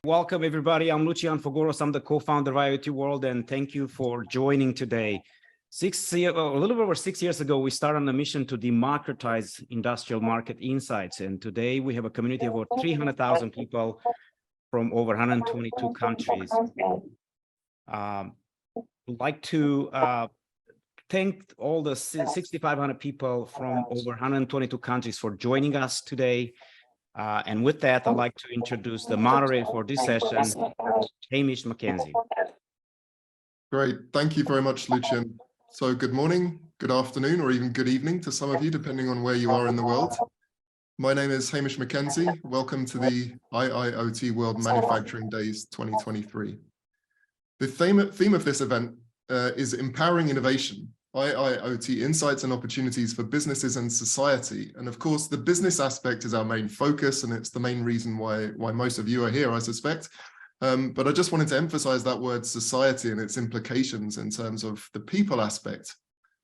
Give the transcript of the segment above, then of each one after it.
welcome everybody. I'm Lucian Fogoros. I'm the co-founder of IoT World, and thank you for joining today. A little over 6 years ago, we started on a mission to democratize industrial market insights, and today we have a community of over 300,000 people from over 122 countries. I'd like to thank all the 6,500 people from over 122 countries for joining us today. And with that, I'd like to introduce the moderator for this session, Hamish McKenzie. Great. Thank you very much, Lucian. So good morning, good afternoon, or even good evening to some of you, depending on where you are in the world. My name is Hamish McKenzie. Welcome to the IIoT World Manufacturing Days 2023. The theme of this event is empowering innovation, IIoT insights and opportunities for businesses and society. And of course, the business aspect is our main focus, and it's the main reason why most of you are here, I suspect. But I just wanted to emphasize that word society and its implications in terms of the people aspect,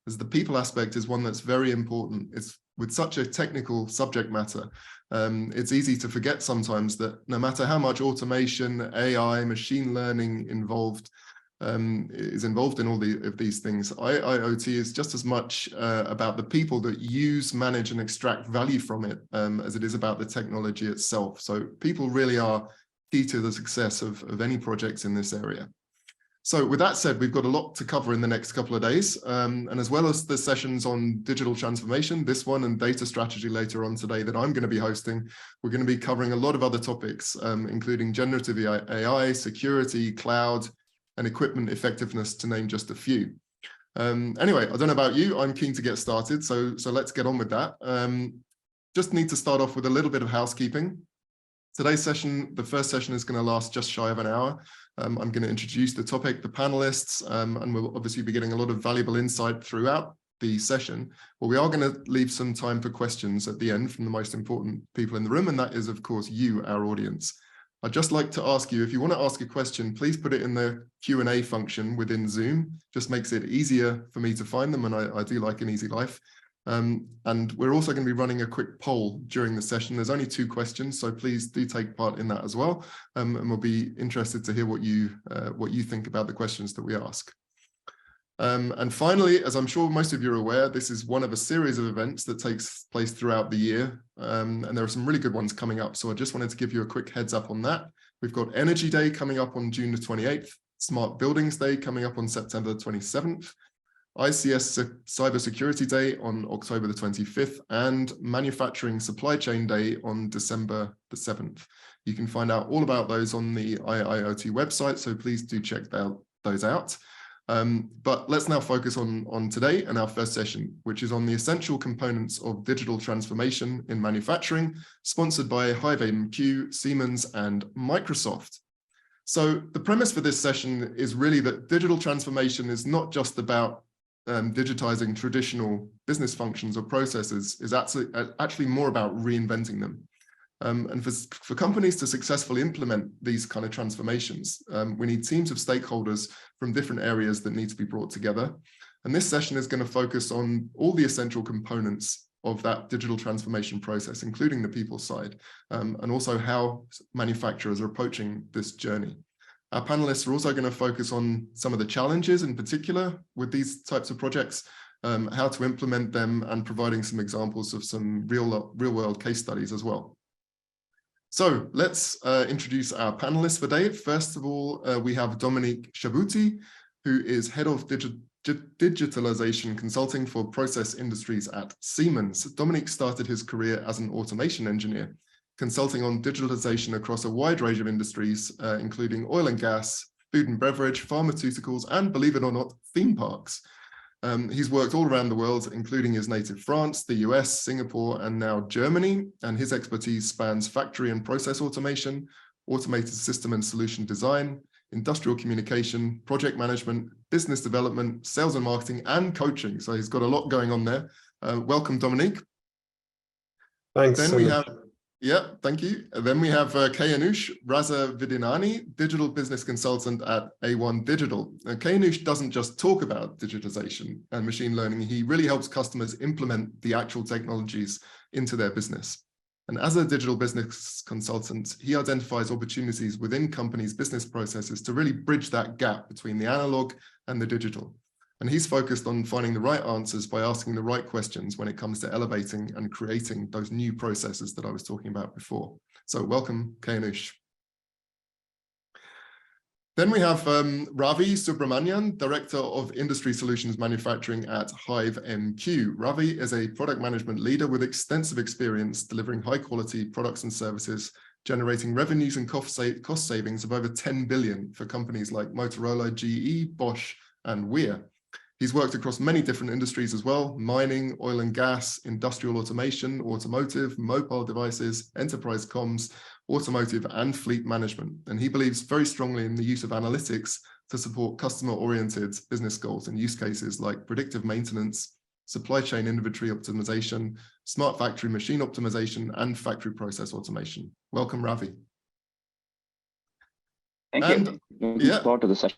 as the people aspect is one that's very important. It's with such a technical subject matter, it's easy to forget sometimes that no matter how much automation, AI, machine learning is involved in all of these things, IIoT is just as much about the people that use, manage, and extract value from it as it is about the technology itself. So people really are key to the success of any projects in this area. So with that said, we've got a lot to cover in the next couple of days, and as well as the sessions on digital transformation, this one, and data strategy later on today that I'm going to be hosting, we're going to be covering a lot of other topics, including generative AI, security, cloud, and equipment effectiveness, to name just a few. Anyway, I don't know about you, I'm keen to get started, so let's get on with that. Just need to start off with a little bit of housekeeping. Today's session, the first session, is going to last just shy of an hour. I'm going to introduce the topic, the panelists, and we'll obviously be getting a lot of valuable insight throughout the session. But we are going to leave some time for questions at the end from the most important people in the room, and that is, of course, you, our audience. I'd just like to ask you, if you want to ask a question, please put it in the Q&A function within Zoom. Just makes it easier for me to find them, and I do like an easy life. And we're also going to be running a quick poll during the session. There's only 2 questions, so please do take part in that as well. And we'll be interested to hear what you think about the questions that we ask. And finally, as I'm sure most of you are aware, this is one of a series of events that takes place throughout the year. And there are some really good ones coming up. So I just wanted to give you a quick heads up on that. We've got Energy Day coming up on June the 28th, Smart Buildings Day coming up on September the 27th, ICS Cybersecurity Day on October the 25th, and Manufacturing Supply Chain Day on December the 7th. You can find out all about those on the IIoT website, so please do check those out. But let's now focus on today and our first session, which is on the essential components of digital transformation in manufacturing, sponsored by HiveMQ, Siemens, and Microsoft. So the premise for this session is really that digital transformation is not just about digitizing traditional business functions or processes, is actually more about reinventing them. And for companies to successfully implement these kind of transformations, we need teams of stakeholders from different areas that need to be brought together. And this session is going to focus on all the essential components of that digital transformation process, including the people side, and also how manufacturers are approaching this journey. Our panelists are also going to focus on some of the challenges in particular with these types of projects, how to implement them, and providing some examples of some real-world case studies as well. So let's introduce our panelists for today. First of all, we have Dominique Chabauty, who is Head of Digitalization Consulting for Process Industries at Siemens. Dominique started his career as an automation engineer, consulting on digitalization across a wide range of industries, including oil and gas, food and beverage, pharmaceuticals, and, believe it or not, theme parks. He's worked all around the world, including his native France, the US, Singapore, and now Germany. And his expertise spans factory and process automation, automated system and solution design, industrial communication, project management, business development, sales and marketing, and coaching. So he's got a lot going on there. Welcome, Dominique. Thanks. Then we have Yeah, thank you. And then we have Kayanush Razavidinani, digital business consultant at A1 Digital. Now, Kayanush doesn't just talk about digitization and machine learning. He really helps customers implement the actual technologies into their business. And as a digital business consultant, he identifies opportunities within companies' business processes to really bridge that gap between the analog and the digital. And he's focused on finding the right answers by asking the right questions when it comes to elevating and creating those new processes that I was talking about before. So welcome, Kayanush. Then we have Ravi Subramanian, Director of Industry Solutions Manufacturing at Hive MQ. Ravi is a product management leader with extensive experience delivering high quality products and services, generating revenues and cost savings of over 10 billion for companies like Motorola, GE, Bosch, and Weir. He's worked across many different industries as well: mining, oil and gas, industrial automation, automotive, mobile devices, enterprise comms, automotive, and fleet management. And he believes very strongly in the use of analytics to support customer-oriented business goals and use cases like predictive maintenance, supply chain inventory optimization, smart factory machine optimization, and factory process automation. Welcome, Ravi. Thank you. Looking forward to the session.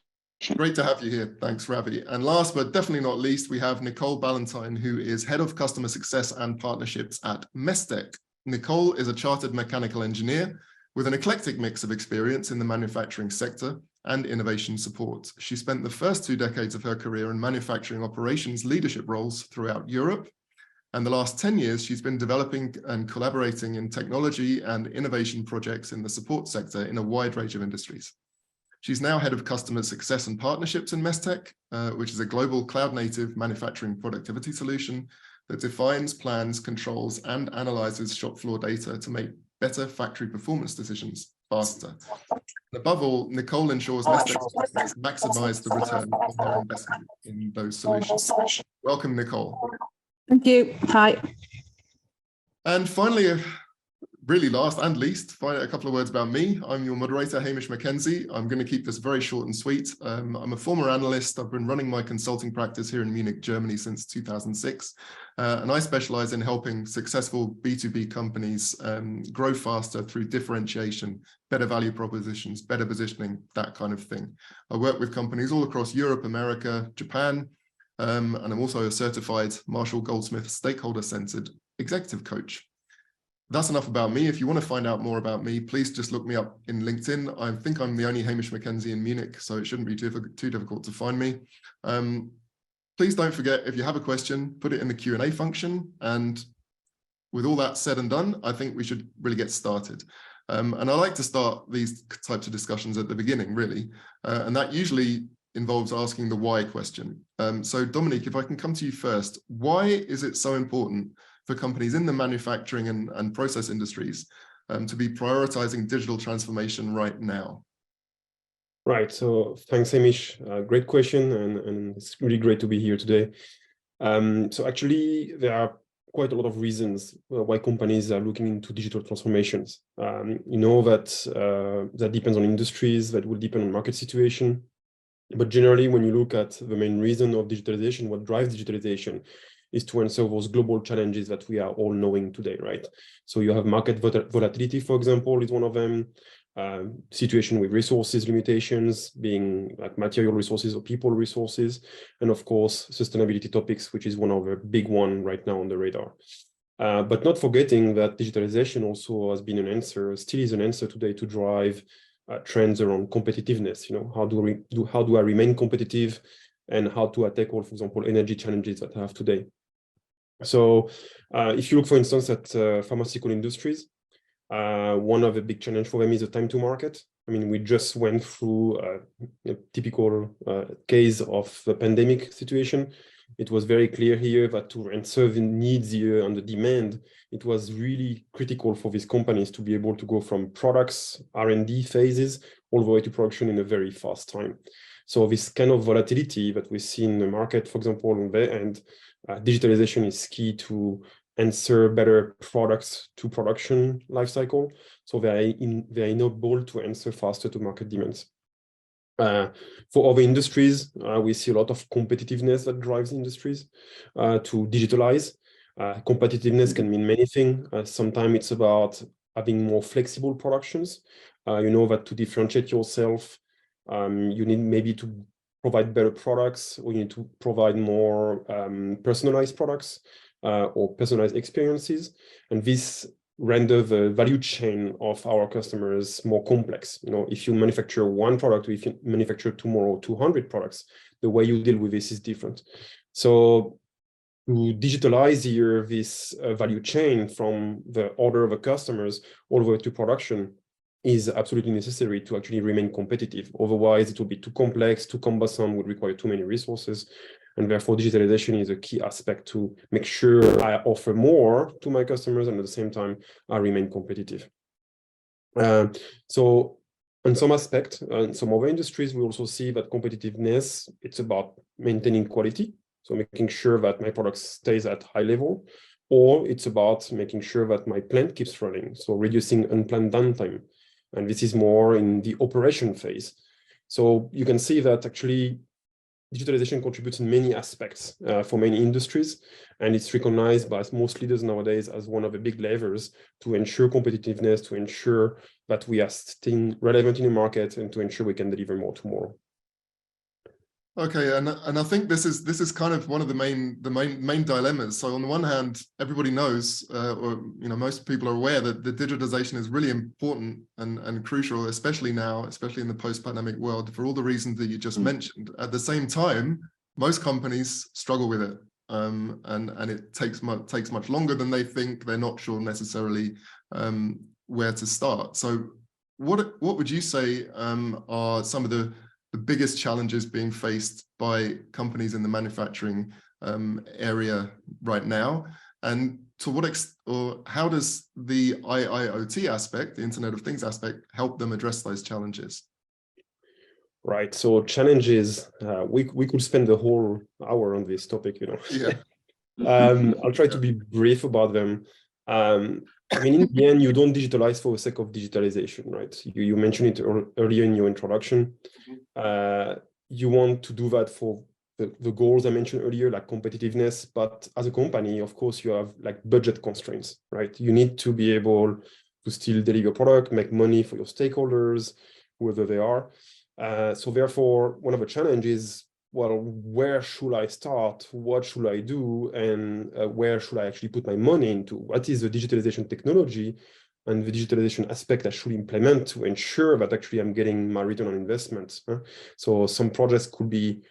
Great to have you here. Thanks, Ravi. And last but definitely not least, we have Nicole Ballantyne, who is Head of Customer Success and Partnerships at Mestec. Nicole is a chartered mechanical engineer with an eclectic mix of experience in the manufacturing sector and innovation support. She spent the first 2 decades of her career in manufacturing operations leadership roles throughout Europe. And the last 10 years, she's been developing and collaborating in technology and innovation projects in the support sector in a wide range of industries. She's now Head of Customer Success and Partnerships in Mestec, which is a global cloud-native manufacturing productivity solution that defines, plans, controls, and analyzes shop floor data to make better factory performance decisions faster. And above all, Nicole ensures Mestec's partners maximize the return on their investment in those solutions. Welcome, Nicole. Thank you. Hi. And finally, really last and least, a couple of words about me. I'm your moderator, Hamish Mackenzie. I'm going to keep this very short and sweet. I'm a former analyst. I've been running my consulting practice here in Munich, Germany since 2006. And I specialize in helping successful B2B companies grow faster through differentiation, better value propositions, better positioning, that kind of thing. I work with companies all across Europe, America, Japan, and I'm also a certified Marshall Goldsmith stakeholder-centered executive coach. That's enough about me. If you want to find out more about me, please just look me up in LinkedIn. I think I'm the only Hamish Mackenzie in Munich, so it shouldn't be too difficult to find me. Please don't forget, if you have a question, put it in the Q&A function. And with all that said and done, I think we should really get started. And I like to start these types of discussions at the beginning, really. And that usually involves asking the why question. So Dominique, if I can come to you first, why is it so important for companies in the manufacturing and process industries to be prioritizing digital transformation right now? Right. So thanks, Hamish. Great question. And it's really great to be here today. So actually, there are quite a lot of reasons why companies are looking into digital transformations. You know that depends on industries, that will depend on market situation. But generally, when you look at the main reason of digitalization, what drives digitalization is to answer those global challenges that we are all knowing today, right? So you have market volatility, for example, is one of them. Situation with resources limitations, being like material resources or people resources, and of course, sustainability topics, which is one of the big one right now on the radar. But not forgetting that digitalization also has been an answer, still is an answer today to drive trends around competitiveness. You know, how do I remain competitive, and how to tackle, for example, energy challenges that I have today. So if you look, for instance, at pharmaceutical industries, one of the big challenge for them is the time to market. I mean, we just went through a typical case of the pandemic situation. It was very clear here that to answer the needs here and the demand, it was really critical for these companies to be able to go from products, R&D phases, all the way to production in a very fast time. So this kind of volatility that we see in the market, for example, on the end, digitalization is key to answer better products to production lifecycle. So they're enabled to answer faster to market demands. For other industries, we see a lot of competitiveness that drives industries to digitalize. Competitiveness can mean many things. Sometimes it's about having more flexible productions. You know that to differentiate yourself, you need maybe to provide better products, or you need to provide more personalized products or personalized experiences. And this render the value chain of our customers more complex. If you manufacture one product, or if you manufacture tomorrow 200 products, the way you deal with this is different. So to digitalize here this value chain from the order of the customers all the way to production is absolutely necessary to actually remain competitive. Otherwise, it will be too complex, too cumbersome, would require too many resources. And therefore, digitalization is a key aspect to make sure I offer more to my customers and at the same time, I remain competitive. So in some aspect, in some other industries, we also see that competitiveness, it's about maintaining quality. So making sure that my product stays at high level, or it's about making sure that my plant keeps running. So reducing unplanned downtime. And this is more in the operation phase. So you can see that actually digitalization contributes in many aspects for many industries, and it's recognized by most leaders nowadays as one of the big levers to ensure competitiveness, to ensure that we are staying relevant in the market, and to ensure we can deliver more tomorrow. Okay, and I think this is kind of one of the main dilemmas. So on the one hand, everybody knows, or most people are aware that the digitization is really important and crucial, especially now, especially in the post-pandemic world, for all the reasons that you just mentioned. At the same time, most companies struggle with it, and it takes much longer than they think. They're not sure necessarily where to start. So what would you say are some of the biggest challenges being faced by companies in the manufacturing area right now, and to what extent, or how does the IIoT aspect, the Internet of Things aspect, help them address those challenges? Right. So challenges, we could spend the whole hour on this topic, Yeah. I'll try to be brief about them. In the end, you don't digitalize for the sake of digitalization, right? You mentioned it earlier in your introduction. You want to do that for the goals I mentioned earlier, like competitiveness. But as a company, of course, you have like budget constraints, right? You need to be able to still deliver product, make money for your stakeholders, whoever they are. So therefore, one of the challenges, well, where should I start? What should I do? And where should I actually put my money into? What is the digitalization technology and the digitalization aspect I should implement to ensure that actually I'm getting my return on investment? So some projects could be,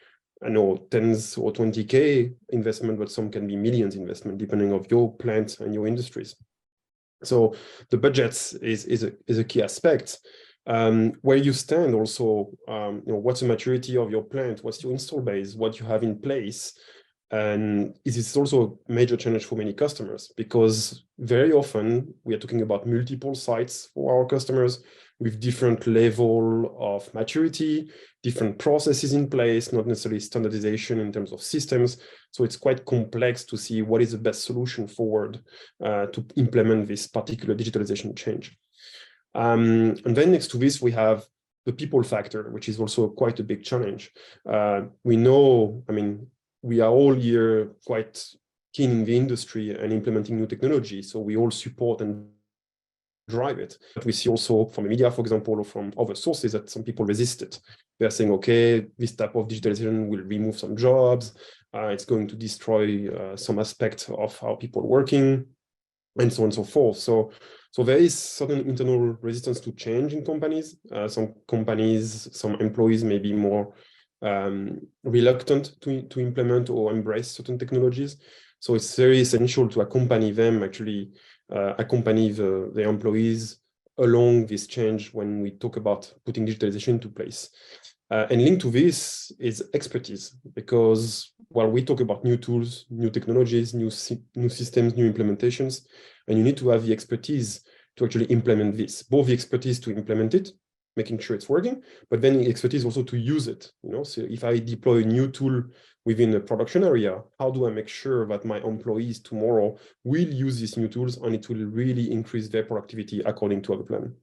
I know, 10s or 20K investment, but some can be millions investment, depending on your plant and your industries. So the budgets is a key aspect. Where you stand also, what's the maturity of your plant, what's your install base, what you have in place, and it's also a major challenge for many customers, because very often we are talking about multiple sites for our customers with different level of maturity, different processes in place, not necessarily standardization in terms of systems. So it's quite complex to see what is the best solution forward to implement this particular digitalization change. And then next to this, we have the people factor, which is also quite a big challenge. We know, we are all here quite keen in the industry and implementing new technology. So we all support and drive it. But we see also from the media, for example, or from other sources that some people resist it. They're saying, okay, this type of digitalization will remove some jobs. It's going to destroy some aspect of how people are working, and so on and so forth. So there is certain internal resistance to change in companies. Some companies, some employees may be more reluctant to implement or embrace certain technologies. So it's very essential to accompany them, actually accompany the employees along this change when we talk about putting digitalization into place. And linked to this is expertise, because while we talk about new tools, new technologies, new systems, new implementations, and you need to have the expertise to actually implement this, both the expertise to implement it, making sure it's working, but then the expertise also to use it. So if I deploy a new tool within a production area, how do I make sure that my employees tomorrow will use these new tools and it will really increase their productivity according to our plan?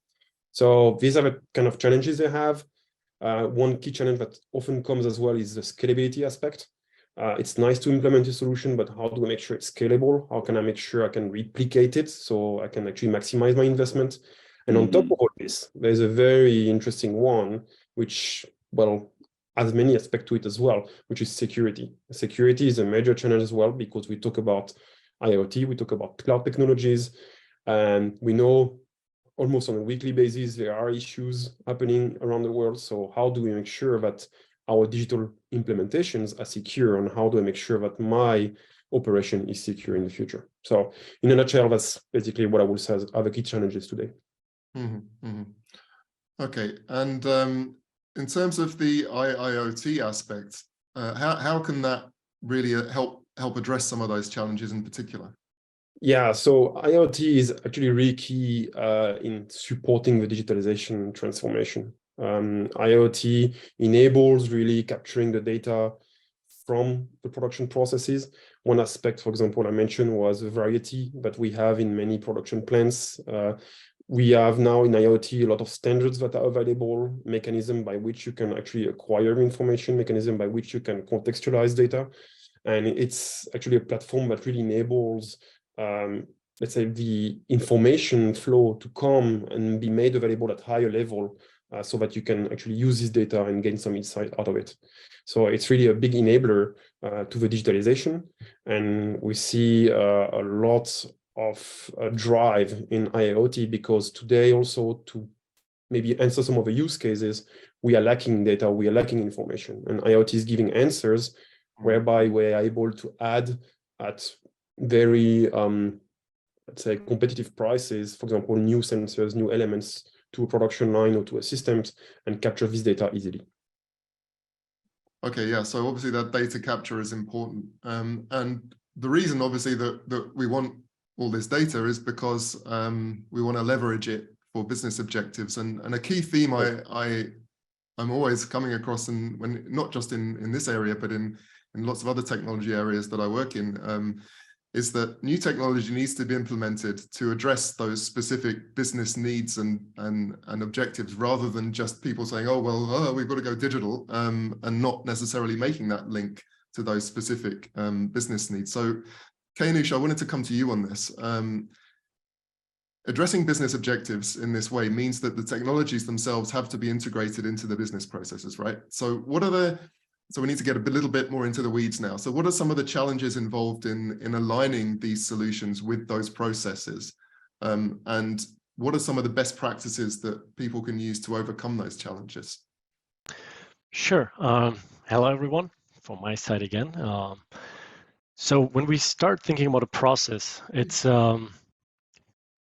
So these are the kind of challenges they have. One key challenge that often comes as well is the scalability aspect. It's nice to implement a solution, but how do I make sure it's scalable? How can I make sure I can replicate it so I can actually maximize my investment? And on top of all this, there's a very interesting one, which, well, has many aspects to it as well, which is security. Security is a major challenge as well, because we talk about IoT, we talk about cloud technologies. And we know almost on a weekly basis, there are issues happening around the world. So how do we make sure that our digital implementations are secure, and how do I make sure that my operation is secure in the future? So in a nutshell, that's basically what I would say are the key challenges today. Okay, and in terms of the IoT aspect, how can that really help address some of those challenges in particular? Yeah, so IoT is actually really key in supporting the digitalization transformation. IoT enables really capturing the data from the production processes. One aspect, for example, I mentioned was the variety that we have in many production plants. We have now in IoT a lot of standards that are available, mechanism by which you can actually acquire information, mechanism by which you can contextualize data. And it's actually a platform that really enables, let's say, the information flow to come and be made available at higher level so that you can actually use this data and gain some insight out of it. So it's really a big enabler to the digitalization. And we see a lot of drive in IoT, because today also, to maybe answer some of the use cases, we are lacking data, we are lacking information, and IoT is giving answers whereby we're able to add at very, let's say, competitive prices, for example, new sensors, new elements to a production line or to a system, and capture this data easily. Okay, yeah, so obviously that data capture is important. And the reason obviously that we want all this data is because we want to leverage it for business objectives. And a key theme I'm always coming across, and when not just in this area, but in lots of other technology areas that I work in, is that new technology needs to be implemented to address those specific business needs and objectives, rather than just people saying, oh, well, we've got to go digital, and not necessarily making that link to those specific business needs. So, Kainush, I wanted to come to you on this. Addressing business objectives in this way means that the technologies themselves have to be integrated into the business processes, right? So we need to get a little bit more into the weeds now. So what are some of the challenges involved in aligning these solutions with those processes? And what are some of the best practices that people can use to overcome those challenges? Sure. Hello, everyone, from my side again. So when we start thinking about a process, it's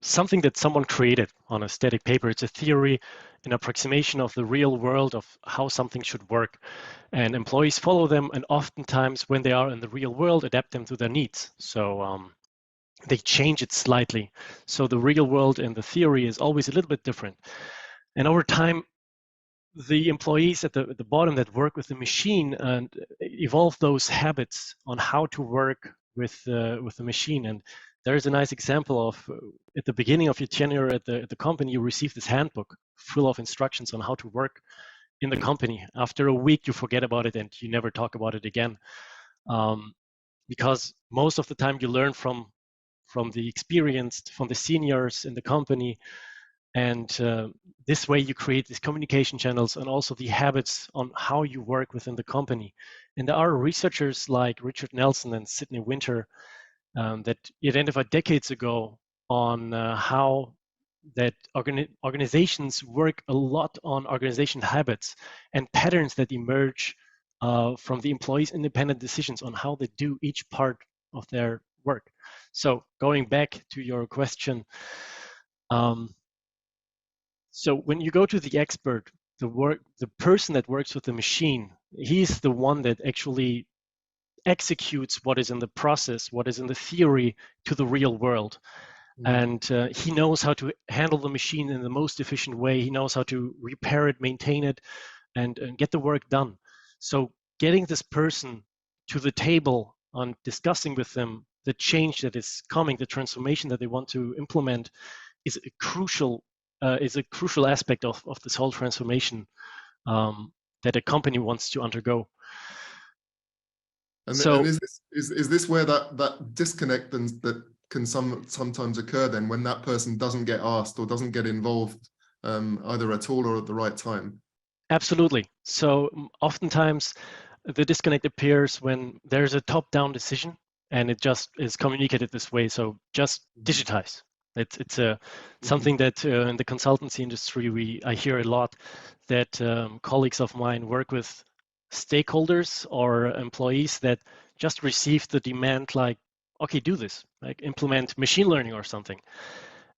something that someone created on a static paper. It's a theory, an approximation of the real world of how something should work. And employees follow them, and oftentimes when they are in the real world, adapt them to their needs. So they change it slightly. So the real world and the theory is always a little bit different. And over time, the employees at the bottom that work with the machine and evolve those habits on how to work with the machine. And there's a nice example of at the beginning of your tenure at the company, you receive this handbook full of instructions on how to work in the company. After a week, you forget about it and you never talk about it again, because most of the time you learn from the experienced, from the seniors in the company. And this way you create these communication channels and also the habits on how you work within the company. And there are researchers like Richard Nelson and Sidney Winter that identified decades ago on how that organizations work a lot on organization habits and patterns that emerge from the employees' independent decisions on how they do each part of their work. So going back to your question, so when you go to the expert, the person that works with the machine, he's the one that actually executes what is in the process, what is in the theory, to the real world. And he knows how to handle the machine in the most efficient way. He knows how to repair it, maintain it, and get the work done. So getting this person to the table on discussing with them the change that is coming, the transformation that they want to implement, is a crucial aspect of this whole transformation that a company wants to undergo. And, so, and is this where that disconnect that can sometimes occur then, when that person doesn't get asked or doesn't get involved either at all or at the right time? Absolutely. So oftentimes the disconnect appears when there's a top-down decision and it just is communicated this way. So just digitize. It's something that in the consultancy industry I hear a lot, that colleagues of mine work with stakeholders or employees that just receive the demand like, okay, do this, like implement machine learning or something.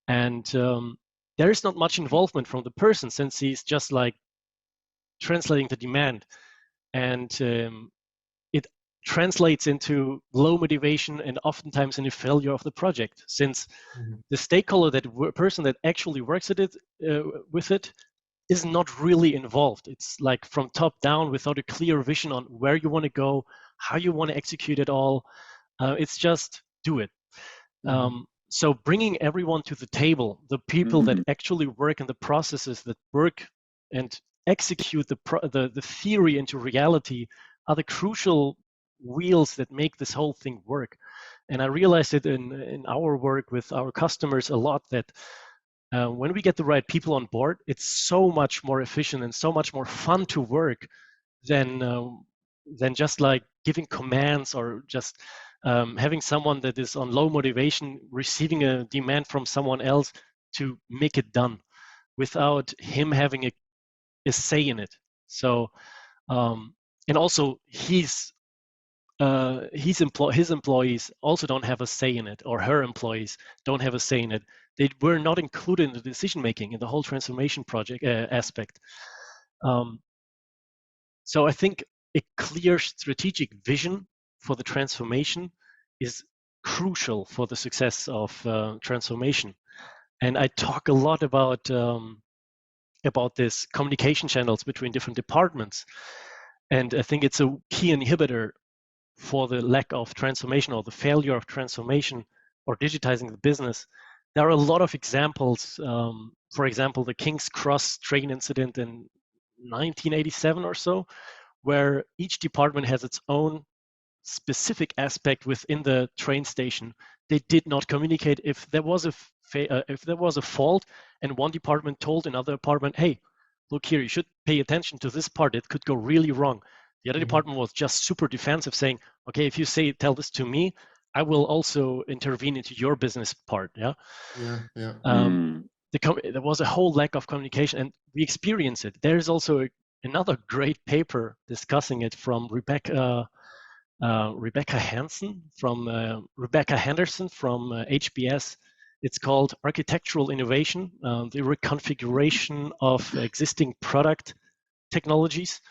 And there is not much involvement from the person, since he's just like translating the demand. And it translates into low motivation and oftentimes in a failure of the project, since the stakeholder, person that actually works at it with it, is not really involved. It's like from top down without a clear vision on where you want to go, how you want to execute it all. It's just do it. So bringing everyone to the table, the people that actually work in the processes that work and execute the theory into reality, are the crucial wheels that make this whole thing work. And I realized it in our work with our customers a lot, that when we get the right people on board, it's so much more efficient and so much more fun to work than just like giving commands, or just having someone that is on low motivation receiving a demand from someone else to make it done without him having a say in it. So and also his employees also don't have a say in it, or her employees don't have a say in it. They were not included in the decision making in the whole transformation project aspect. So I think a clear strategic vision for the transformation is crucial for the success of transformation. And I talk a lot about this communication channels between different departments. And I think it's a key inhibitor for the lack of transformation, or the failure of transformation, or digitizing the business. There are a lot of examples. For example, the King's Cross train incident in 1987 or so, where each department has its own specific aspect within the train station. They did not communicate if there was a fault, and one department told another department, hey, look here, you should pay attention to this part, it could go really wrong. The other department was just super defensive, saying, okay, if you tell this to me, I will also intervene into your business part. Yeah. There was a whole lack of communication, and we experience it. There is also another great paper discussing it from Rebecca Henderson from HBS. It's called Architectural Innovation, the Reconfiguration of Existing Product Technologies,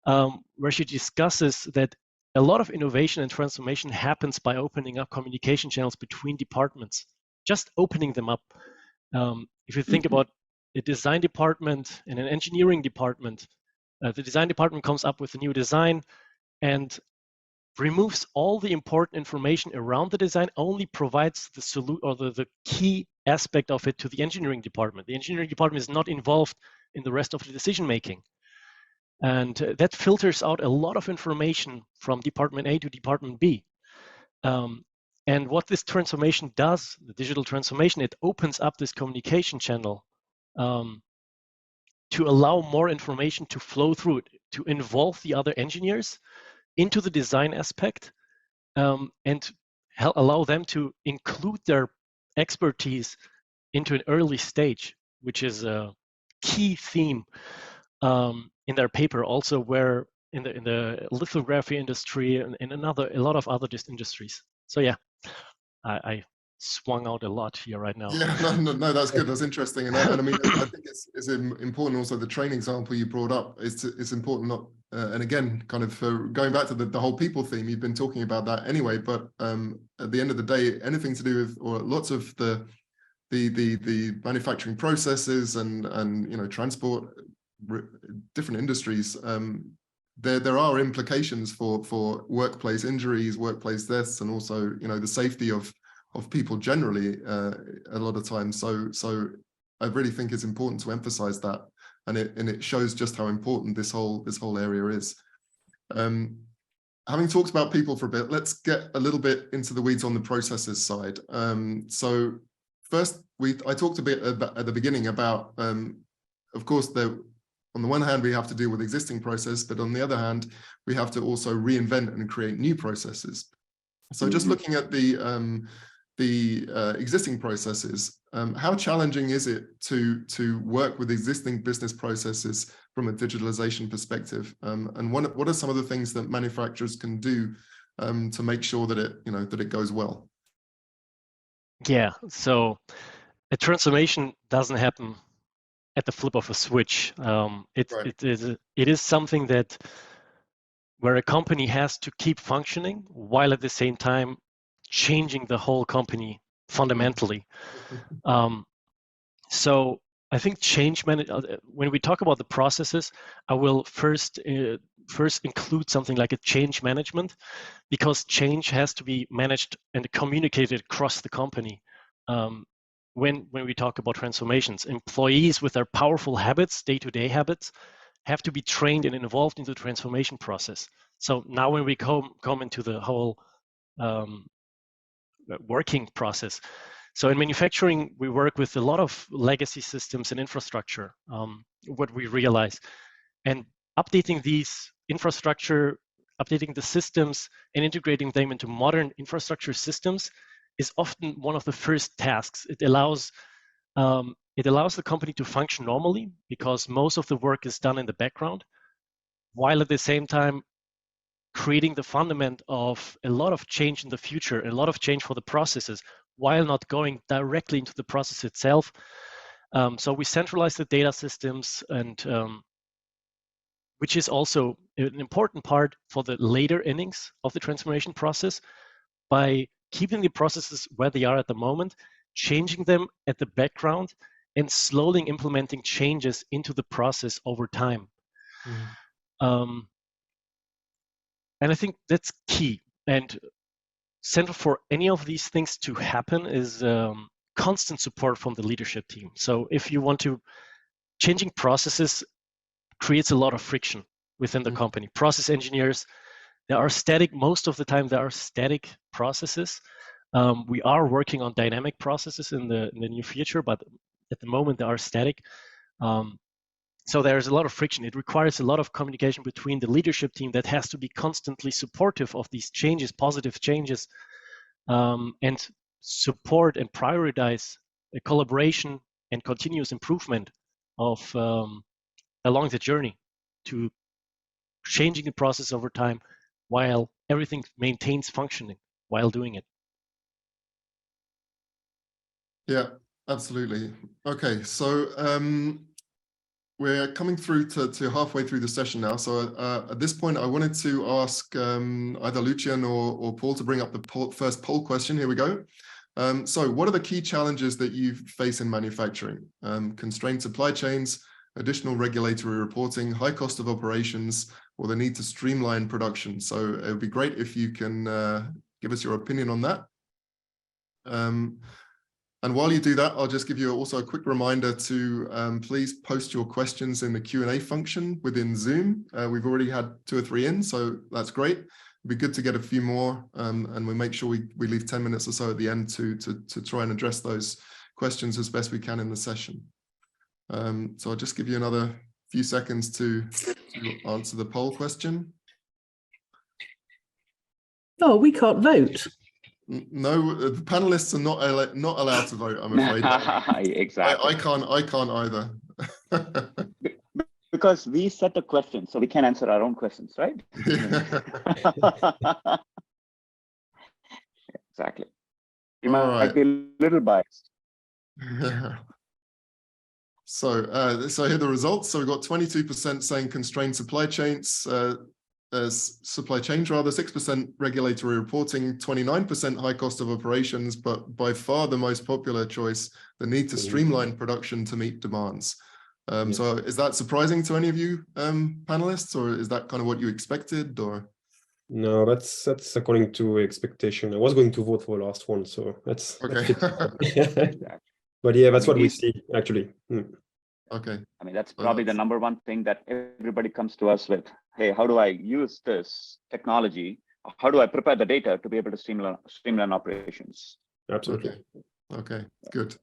where she discusses that a lot of innovation and transformation happens by opening up communication channels between departments, just opening them up. If you think about a design department and an engineering department, the design department comes up with a new design and removes all the important information around the design, only provides the solution or the key aspect of it to the engineering department. The engineering department is not involved in the rest of the decision making. And that filters out a lot of information from department A to department B. And what this transformation does, the digital transformation, it opens up this communication channel to allow more information to flow through it, to involve the other engineers into the design aspect, and allow them to include their expertise into an early stage, which is a key theme in their paper, also where in the lithography industry and in a lot of other industries. So yeah, I swung out a lot here right now. Yeah, no, that's good. That's interesting, and I mean, I think it's important. Also, the train example you brought up, it's important. Not and again, kind of going back to the whole people theme, you've been talking about that anyway. But at the end of the day, anything to do with, or lots of the manufacturing processes and transport, different industries. There are implications for workplace injuries, workplace deaths, and also the safety of people generally a lot of times. So I really think it's important to emphasize that, and it shows just how important this whole area is. Having talked about people for a bit, let's get a little bit into the weeds on the processes side. So first, I talked a bit at the beginning about, of course, on the one hand, we have to deal with existing process, but on the other hand, we have to also reinvent and create new processes. So just looking at the the existing processes. How challenging is it to work with existing business processes from a digitalization perspective? And what are some of the things that manufacturers can do to make sure that it goes well? Yeah, so a transformation doesn't happen at the flip of a switch. It is something that where a company has to keep functioning while at the same time changing the whole company fundamentally. So I think when we talk about the processes, I will first include something like a change management, because change has to be managed and communicated across the company. When we talk about transformations, employees with their powerful habits, day-to-day habits, have to be trained and involved in the transformation process. So now when we come into the whole working process. So in manufacturing, we work with a lot of legacy systems and infrastructure, what we realize. And updating these infrastructure, updating the systems and integrating them into modern infrastructure systems is often one of the first tasks. It allows the company to function normally because most of the work is done in the background, while at the same time creating the fundament of a lot of change in the future, a lot of change for the processes, while not going directly into the process itself. So we centralize the data systems, and which is also an important part for the later innings of the transformation process, by keeping the processes where they are at the moment, changing them at the background, and slowly implementing changes into the process over time. And I think that's key. And central for any of these things to happen is constant support from the leadership team. So if you want to, changing processes creates a lot of friction within the company. Process engineers, most of the time there are static processes. We are working on dynamic processes in the near future, but at the moment they are static. So there's a lot of friction. It requires a lot of communication between the leadership team that has to be constantly supportive of these changes, positive changes, and support and prioritize a collaboration and continuous improvement of along the journey to changing the process over time while everything maintains functioning while doing it. Yeah, absolutely. Okay, so we're coming through to halfway through the session now. So at this point, I wanted to ask either Lucian or Paul to bring up the first poll question. Here we go. So what are the key challenges that you face in manufacturing? Constrained supply chains, additional regulatory reporting, high cost of operations, or the need to streamline production? So it would be great if you can give us your opinion on that. And while you do that, I'll just give you also a quick reminder to please post your questions in the Q&A function within Zoom. We've already had 2 or 3 in, so that's great. It'd be good to get a few more, and we make sure we leave 10 minutes or so at the end to try and address those questions as best we can in the session. So I'll just give you another few seconds to answer the poll question. Oh, we can't vote. No, the panelists are not allowed to vote, I'm afraid. Exactly. I can't either. Because we set a question, so we can answer our own questions, right? Exactly. You might be a little biased. So here are the results. So we've got 22% saying constrained supply chains, supply chains rather, 6% regulatory reporting, 29% high cost of operations, but by far the most popular choice, the need to streamline production to meet demands. So is that surprising to any of you panelists, or is that kind of what you expected, or? No, that's according to expectation. I was going to vote for the last one, so that's okay. But yeah, that's what we see actually. Okay. I mean, that's probably the number one thing that everybody comes to us with. Hey, how do I use this technology? How do I prepare the data to be able to streamline operations? Absolutely. Okay, good.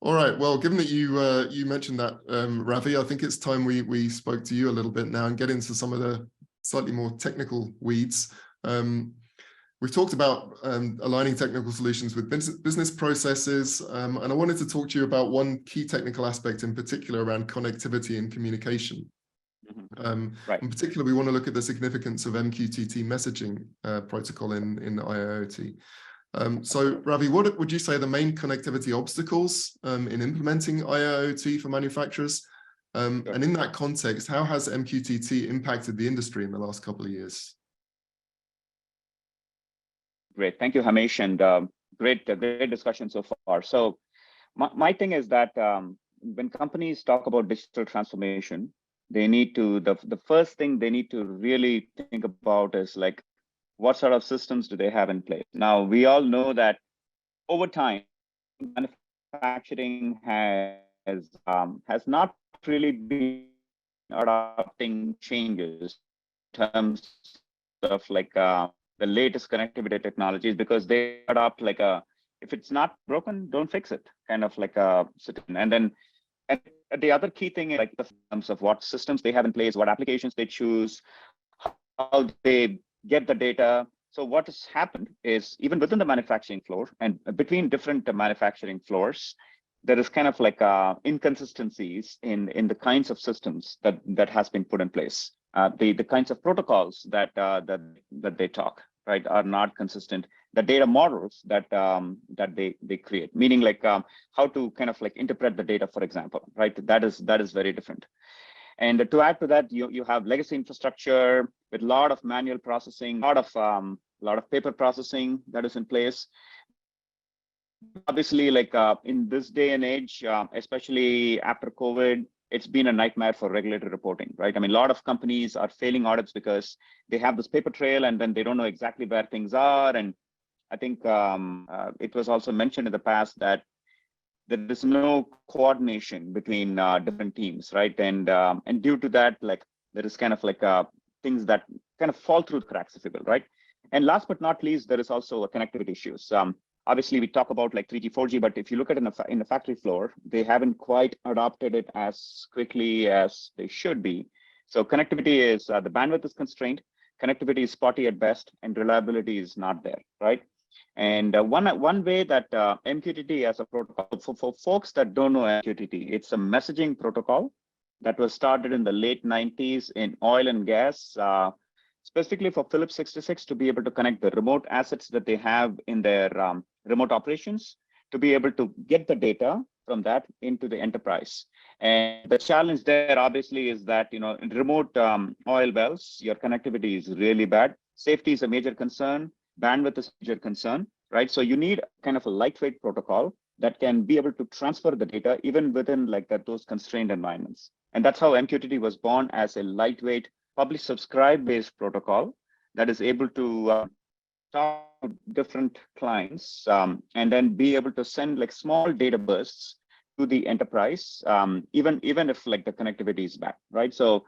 All right. Well, given that you mentioned that, Ravi, I think it's time we spoke to you a little bit now and get into some of the slightly more technical weeds. We've talked about aligning technical solutions with business processes, and I wanted to talk to you about one key technical aspect in particular around connectivity and communication. Right. In particular, we want to look at the significance of MQTT messaging protocol in IIoT. So Ravi, what would you say are the main connectivity obstacles in implementing IIoT for manufacturers? Sure. And in that context, how has MQTT impacted the industry in the last couple of years? Great, thank you, Hamish, and great discussion so far. So my thing is that when companies talk about digital transformation, they need to, the first thing they need to really think about is like, what sort of systems do they have in place? Now, we all know that over time, manufacturing has not really been adopting changes in terms of like the latest connectivity technologies, because they adopt like if it's not broken, don't fix it, kind of like a and then and the other key thing is like the terms of what systems they have in place, what applications they choose, how they get the data. So what has happened is even within the manufacturing floor and between different manufacturing floors, there is kind of like inconsistencies in the kinds of systems that has been put in place. The kinds of protocols that they talk, right, are not consistent. The data models that they create, meaning like how to kind of like interpret the data, for example, right? That is very different. And to add to that, you have legacy infrastructure with a lot of manual processing, a lot of paper processing that is in place. Obviously, like in this day and age, especially after COVID, it's been a nightmare for regulatory reporting, right? I mean, a lot of companies are failing audits because they have this paper trail and then they don't know exactly where things are. And I think it was also mentioned in the past that there is no coordination between different teams, right? And due to that, like there is kind of like things that kind of fall through the cracks, if you will, right? And last but not least, there is also a connectivity issues. Obviously, we talk about like 3G, 4G, but if you look at it in the factory floor, they haven't quite adopted it as quickly as they should be. So connectivity is, the bandwidth is constrained, connectivity is spotty at best, and reliability is not there, right? And one way that MQTT as a protocol, for folks that don't know MQTT, it's a messaging protocol that was started in the late 90s in oil and gas, specifically for Phillips 66 to be able to connect the remote assets that they have in their remote operations, to be able to get the data from that into the enterprise. And the challenge there obviously is that, you know, in remote oil wells, your connectivity is really bad. Safety is a major concern. Bandwidth is a major concern, right? So you need kind of a lightweight protocol that can be able to transfer the data even within like those constrained environments. And that's how MQTT was born, as a lightweight publish subscribe based protocol that is able to talk to different clients and then be able to send like small data bursts to the enterprise, even if like the connectivity is bad, right? So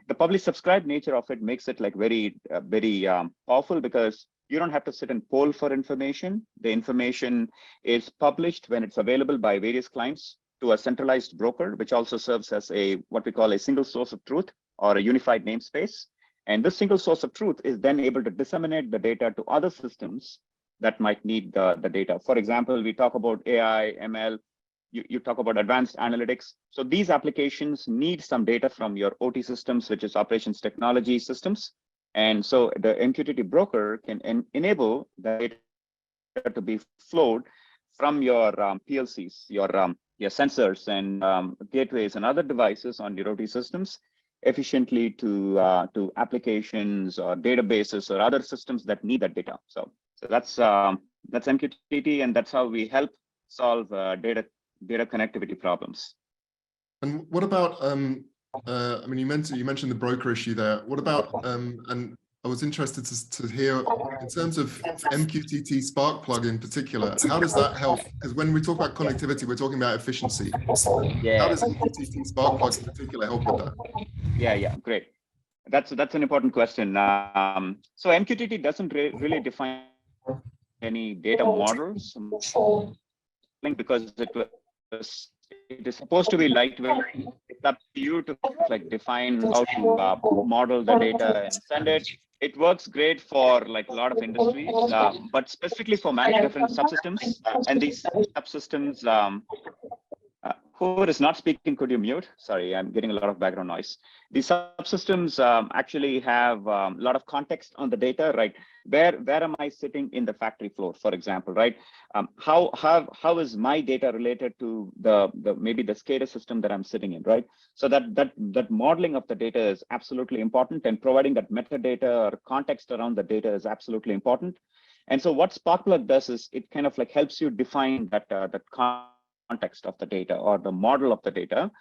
the publish subscribe nature of it makes it like very powerful, because you don't have to sit and poll for information. The information is published when it's available by various clients to a centralized broker, which also serves as a what we call a single source of truth or a unified namespace. And this single source of truth is then able to disseminate the data to other systems that might need the data. For example, we talk about AI, ML, you talk about advanced analytics. So these applications need some data from your OT systems, which is operations technology systems. And so the MQTT broker can enable the data to be flowed from your PLCs, your sensors and gateways and other devices on your OT systems efficiently to applications or databases or other systems that need that data. So that's MQTT, and that's how we help solve data connectivity problems. And what about I mean, you mentioned the broker issue there. What about and I was interested to hear in terms of MQTT Spark plug in particular, how does that help? Because when we talk about connectivity, we're talking about efficiency. Yeah. How does MQTT Spark plug in particular help with that? Yeah, great. That's an important question. So MQTT doesn't really define any data models because it was It is supposed to be lightweight. It's up to you to like define how to model the data and send it. It works great for like a lot of industries, but specifically for managing different subsystems. And these subsystems, whoever is not speaking, could you mute? Sorry, I'm getting a lot of background noise. These subsystems actually have a lot of context on the data, right? Where am I sitting in the factory floor, for example, right? How is my data related to the maybe the SCADA system that I'm sitting in, right? So that modeling of the data is absolutely important, and providing that metadata or context around the data is absolutely important. And so what Sparkplug does is it kind of like helps you define that context of the data or the model of the data,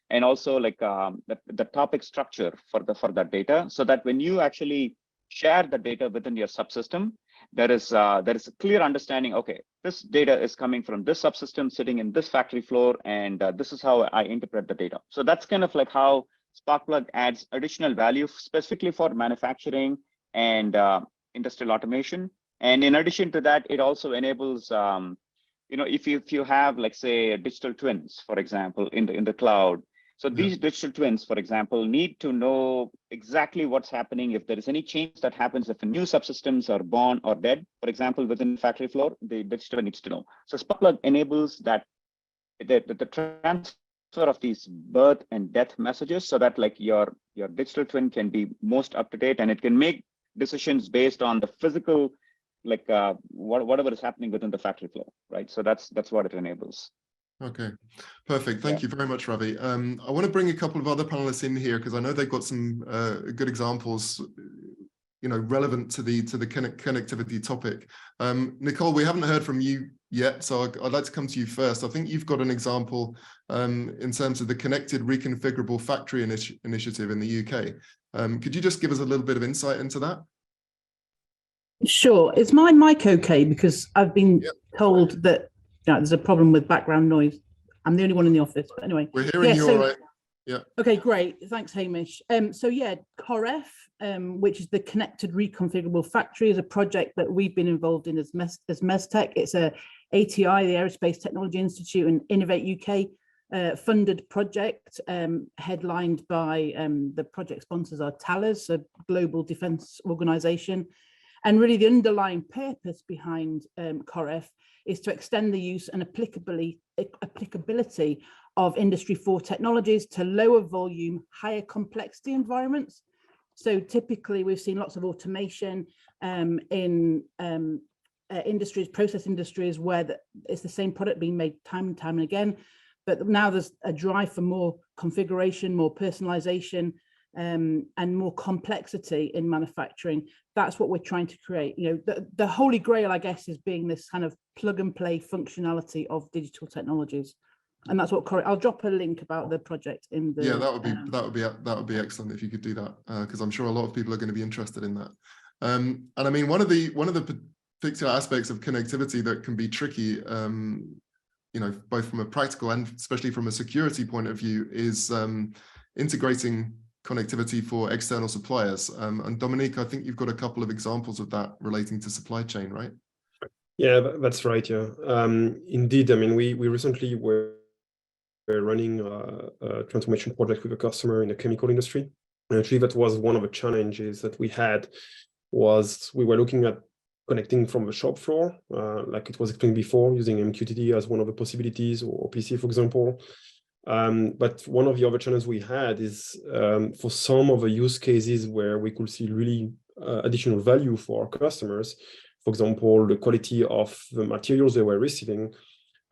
and also like the topic structure for that data, so that when you actually share the data within your subsystem, there is a clear understanding. Okay, this data is coming from this subsystem sitting in this factory floor, and this is how I interpret the data. So that's kind of like how Sparkplug adds additional value specifically for manufacturing and industrial automation. And in addition to that, it also enables if you have, like, say, digital twins, for example, in the cloud. So these digital twins, for example, need to know exactly what's happening. If there is any change that happens, if new subsystems are born or dead, for example, within the factory floor, the digital twin needs to know. So Sparkplug enables that the transfer of these birth and death messages, so that like your digital twin can be most up to date, and it can make decisions based on the physical, like whatever is happening within the factory floor, right? So that's what it enables. Okay, perfect. Thank you very much, Ravi. I want to bring a couple of other panelists in here because I know they've got some good examples, relevant to the connectivity topic. Nicole, we haven't heard from you yet, so I'd like to come to you first. I think you've got an example in terms of the Connected Reconfigurable Factory initiative in the UK. Could you just give us a little bit of insight into that? Sure. Is my mic okay? Because I've been told that there's a problem with background noise. I'm the only one in the office, but anyway. We're hearing you all right. Yeah. Okay, great. Thanks, Hamish. So yeah, COREF, which is the Connected Reconfigurable Factory, is a project that we've been involved in as MESTEC. It's a ATI, the Aerospace Technology Institute, and Innovate UK funded project, headlined by the project sponsors are Thales, a global defense organization. And really the underlying purpose behind COREF is to extend the use and applicability of Industry 4 technologies to lower volume, higher complexity environments. So typically we've seen lots of automation in industries, process industries, where it's the same product being made time and time and again. But now there's a drive for more configuration, more personalization, and more complexity in manufacturing. That's what we're trying to create. The holy grail, I guess, is being this kind of plug and play functionality of digital technologies, and that's what I'll drop a link about the project in the. Yeah, that would be excellent if you could do that, because I'm sure a lot of people are going to be interested in that. And I mean, one of the particular aspects of connectivity that can be tricky, both from a practical and especially from a security point of view, is integrating connectivity for external suppliers. And Dominique, I think you've got a couple of examples of that relating to supply chain, right? Yeah, that's right. Yeah, indeed. I mean, we recently were running a transformation project with a customer in the chemical industry. And actually, that was one of the challenges that we had. Was we were looking at connecting from the shop floor, like it was explained before, using MQTT as one of the possibilities, or OPC, for example. But one of the other challenges we had is for some of the use cases where we could see really additional value for our customers, for example, the quality of the materials they were receiving,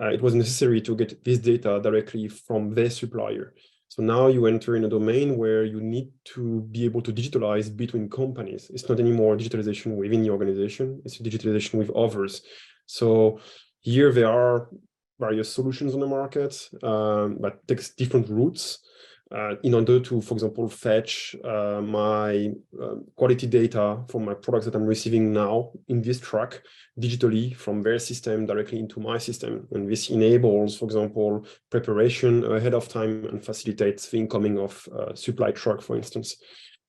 it was necessary to get this data directly from their supplier. So now you enter in a domain where you need to be able to digitalize between companies. It's not anymore digitalization within the organization, it's digitalization with others. So here there are various solutions on the market, but takes different routes in order to, for example, fetch my quality data from my products that I'm receiving now in this truck digitally from their system directly into my system. And this enables, for example, preparation ahead of time and facilitates the incoming of supply truck, for instance.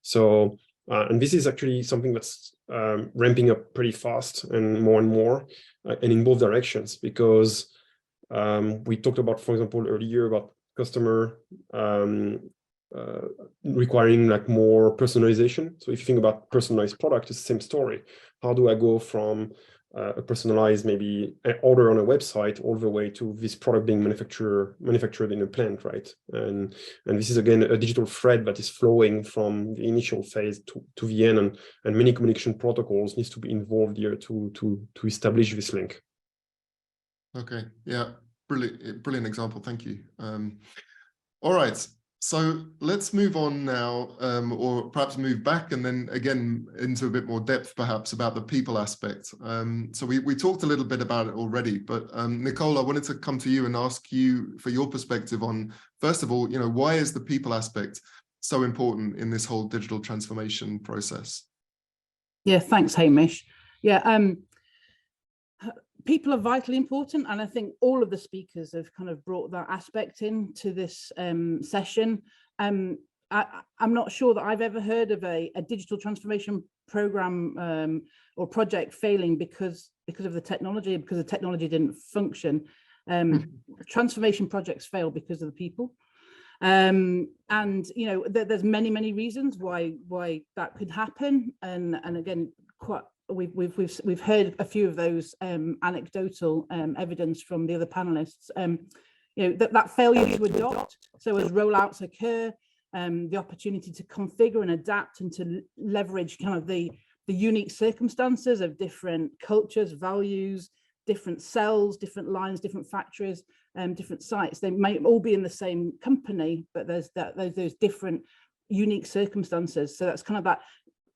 So, and this is actually something that's ramping up pretty fast and more and in both directions, because We talked about, for example, earlier about customer requiring like more personalization. So if you think about personalized product, it's the same story. How do I go from a personalized maybe an order on a website all the way to this product being manufactured in a plant, right? And this is again a digital thread that is flowing from the initial phase to the end, and many communication protocols needs to be involved here to establish this link. Okay, yeah, brilliant example. Thank you. All right. So let's move on now, or perhaps move back and then again into a bit more depth, perhaps about the people aspect. So we talked a little bit about it already, but Nicole, I wanted to come to you and ask you for your perspective on, first of all, why is the people aspect so important in this whole digital transformation process? Yeah, thanks, Hamish. Yeah, people are vitally important, and I think all of the speakers have kind of brought that aspect into this session. I'm not sure that I've ever heard of a digital transformation program or project failing because of the technology, because the technology didn't function. Transformation projects fail because of the people. And there's many reasons why that could happen, and again, we've heard a few of those anecdotal evidence from the other panelists. That failure to adopt. So as rollouts occur, the opportunity to configure and adapt and to leverage kind of the unique circumstances of different cultures, values, different cells, different lines, different factories, different sites. They might all be in the same company, but there's those different unique circumstances. So that's kind of that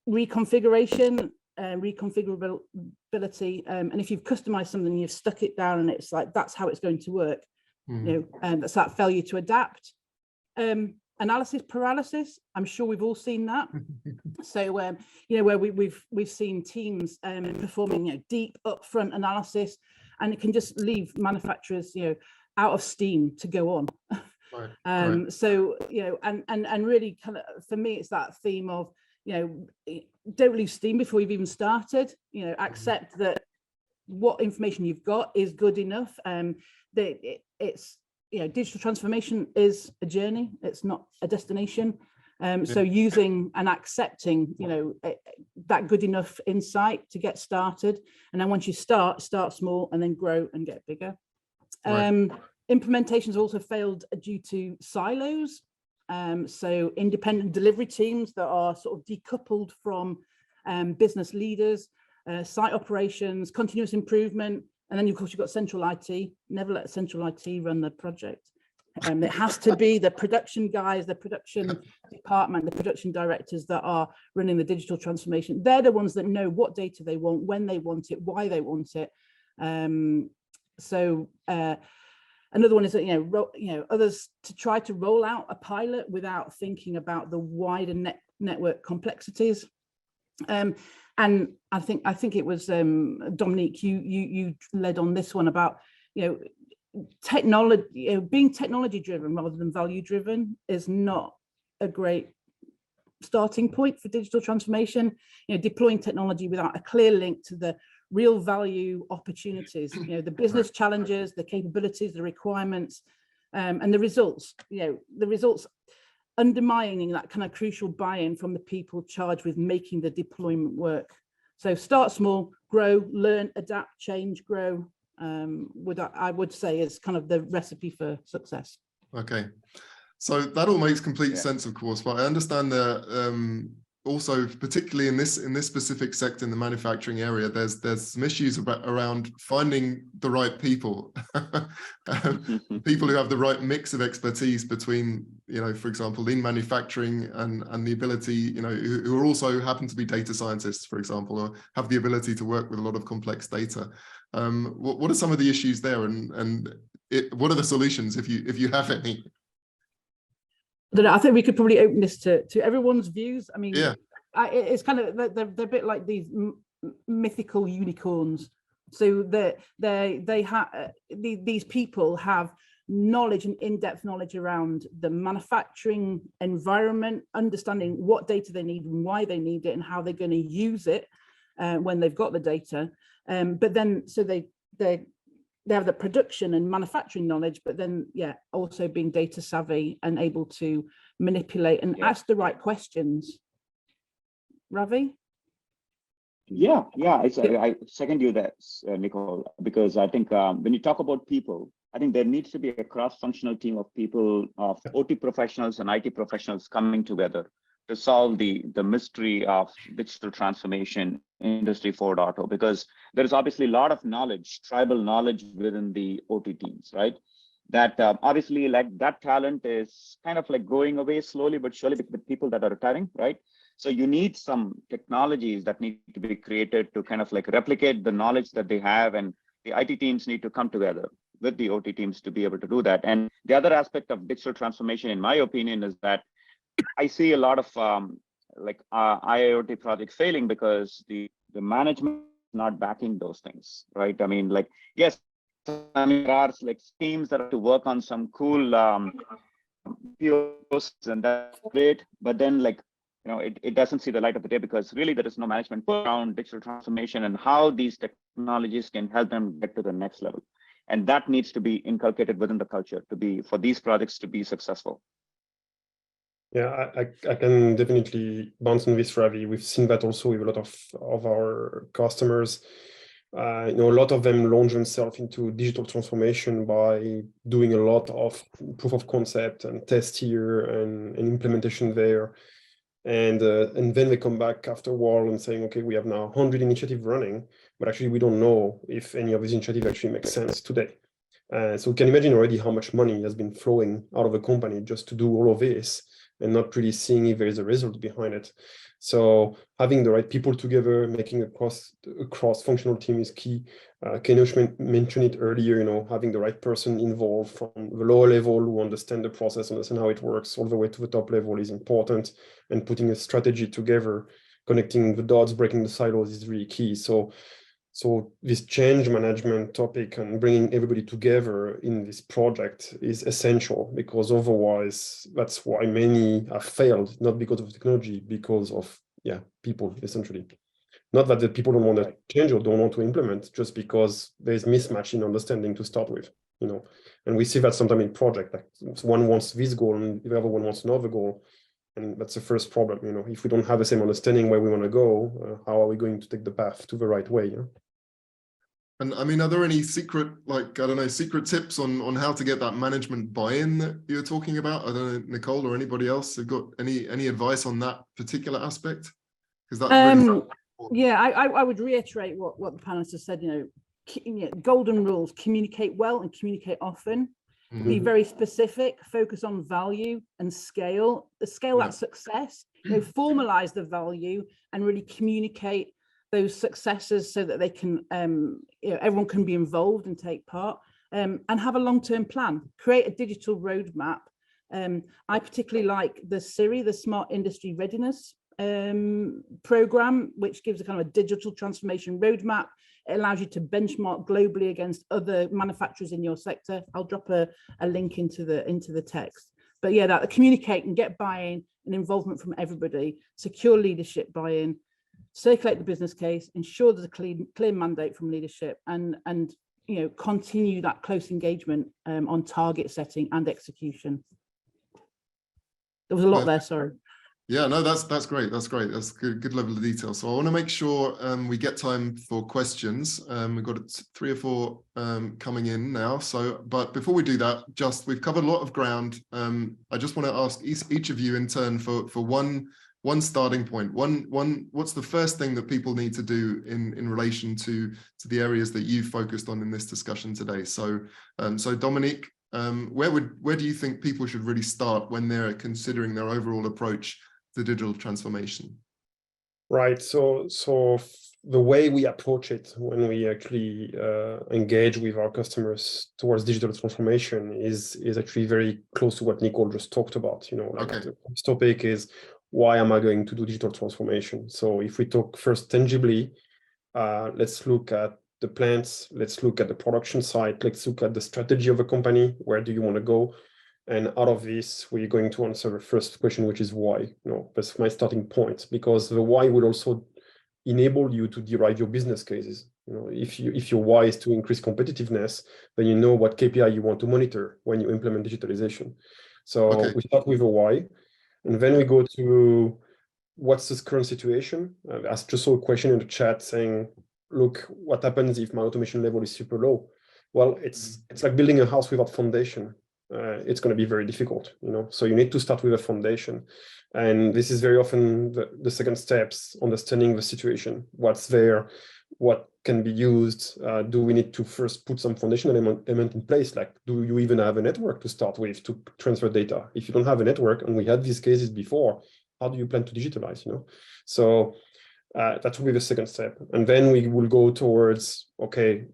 reconfiguration, reconfigurability, and if you've customized something, you've stuck it down, and it's like that's how it's going to work. That's that failure to adapt. Analysis paralysis. I'm sure we've all seen that. So where we've seen teams performing deep upfront analysis, and it can just leave manufacturers out of steam to go on. Right. So and really kind of for me, it's that theme of don't lose steam before you've even started. Accept that what information you've got is good enough. It's digital transformation is a journey. It's not a destination. So using and accepting that good enough insight to get started, and then once you start small and then grow and get bigger. Right. Implementations also failed due to silos. So independent delivery teams that are sort of decoupled from business leaders, site operations, continuous improvement, and then of course you've got central IT. Never let central IT run the project. It has to be the production guys, the production department, the production directors that are running the digital transformation. They're the ones that know what data they want, when they want it, why they want it. Another one is that others to try to roll out a pilot without thinking about the wider network complexities. And I think it was Dominique, you led on this one about technology, being technology driven rather than value driven is not a great starting point for digital transformation. Deploying technology without a clear link to the real value opportunities, the business challenges, the capabilities, the requirements, and the results. The results undermining that kind of crucial buy-in from the people charged with making the deployment work. So start small, grow, learn, adapt, change, grow. I would say is kind of the recipe for success. Okay, so that all makes complete sense, of course, but I understand that also, particularly in this specific sector, in the manufacturing area, there's some issues around finding the right people, people who have the right mix of expertise between, for example, lean manufacturing and the ability, who also happen to be data scientists, for example, or have the ability to work with a lot of complex data. What are some of the issues there, and what are the solutions if you have any? I think we could probably open this to everyone's views. I mean, it's kind of they're a bit like these mythical unicorns. So these people have knowledge and in-depth knowledge around the manufacturing environment, understanding what data they need and why they need it and how they're going to use it when they've got the data. But then so they're they have the production and manufacturing knowledge, but then, yeah, also being data savvy and able to manipulate and ask the right questions. Ravi? Yeah, I second you that, Nicole, because I think when you talk about people, I think there needs to be a cross-functional team of people, of OT professionals and IT professionals coming together to solve the mystery of digital transformation industry 4.0, because there is obviously a lot of knowledge, tribal knowledge within the OT teams, right? That obviously, like, that talent is kind of like going away slowly but surely with people that are retiring, right? So you need some technologies that need to be created to kind of like replicate the knowledge that they have, and the IT teams need to come together with the OT teams to be able to do that. And the other aspect of digital transformation, in my opinion, is that I see a lot of IIoT projects failing because the management is not backing those things, right? I mean, like, yes, I mean, there are like teams that have to work on some cool POs, and that's great, but then, like, you know, it doesn't see the light of the day because really there is no management around digital transformation and how these technologies can help them get to the next level. And that needs to be inculcated within the culture for these projects to be successful. Yeah, I can definitely bounce on this, Ravi. We've seen that also with a lot of our customers. A lot of them launch themselves into digital transformation by doing a lot of proof of concept and test here and implementation there. And then they come back after a while and saying, okay, we have now 100 initiatives running, but actually we don't know if any of these initiatives actually make sense today. So you can imagine already how much money has been flowing out of a company just to do all of this and not really seeing if there is a result behind it. So having the right people together, making a cross-functional team is key. Kailash mentioned it earlier, having the right person involved from the lower level who understand the process, understand how it works, all the way to the top level is important. And putting a strategy together, connecting the dots, breaking the silos is really key. So this change management topic and bringing everybody together in this project is essential, because otherwise that's why many have failed, not because of technology, because of people, essentially. Not that the people don't want to change or don't want to implement, just because there's mismatch in understanding to start with, and we see that sometimes in project, like one wants this goal and the other one wants another goal. And that's the first problem, if we don't have the same understanding where we want to go, how are we going to take the path to the right way? And I mean, are there any secret, secret tips on how to get that management buy-in that you're talking about? I don't know, Nicole or anybody else have got any advice on that particular aspect? Because that's really I would reiterate what the panelists have said. Golden rules: communicate well and communicate often. Mm-hmm. Be very specific. Focus on value and scale. That success. Formalize the value and really communicate those successes so that they can, everyone can be involved and take part, and have a long-term plan. Create a digital roadmap. I particularly like the SIRI, the Smart Industry Readiness program, which gives a kind of a digital transformation roadmap. It allows you to benchmark globally against other manufacturers in your sector. I'll drop a link into the text. But yeah, that communicate and get buy-in and involvement from everybody, secure leadership buy-in, circulate the business case, ensure there's a clear mandate from leadership, and continue that close engagement on target setting and execution. There was a lot there, sorry. Yeah, no, that's great. That's great. That's good level of detail. So I want to make sure we get time for questions. We've got 3 or 4 coming in now. So, but before we do that, we've covered a lot of ground. I just want to ask each of you in turn for one starting point. What's the first thing that people need to do in relation to the areas that you've focused on in this discussion today? So, Dominique, where do you think people should really start when they're considering their overall approach to digital transformation? Right. So the way we approach it when we actually engage with our customers towards digital transformation is actually very close to what Nicole just talked about. The first topic is, why am I going to do digital transformation? So if we talk first tangibly, let's look at the plants, let's look at the production side, let's look at the strategy of a company. Where do you want to go? And out of this, we're going to answer the first question, which is why. That's my starting point, because the why will also enable you to derive your business cases. You know, if your why is to increase competitiveness, then you know what KPI you want to monitor when you implement digitalization. So we start with a why, and then we go to what's the current situation. I just saw a question in the chat saying, look, what happens if my automation level is super low? Well, it's like building a house without foundation. It's going to be very difficult, you know. So you need to start with a foundation, and this is very often the second steps: understanding the situation, what's there, what can be used. Do we need to first put some foundation element in place? Like, do you even have a network to start with to transfer data? If you don't have a network, and we had these cases before, how do you plan to digitalize? You know, so that will be the second step, and then we will go towards, okay,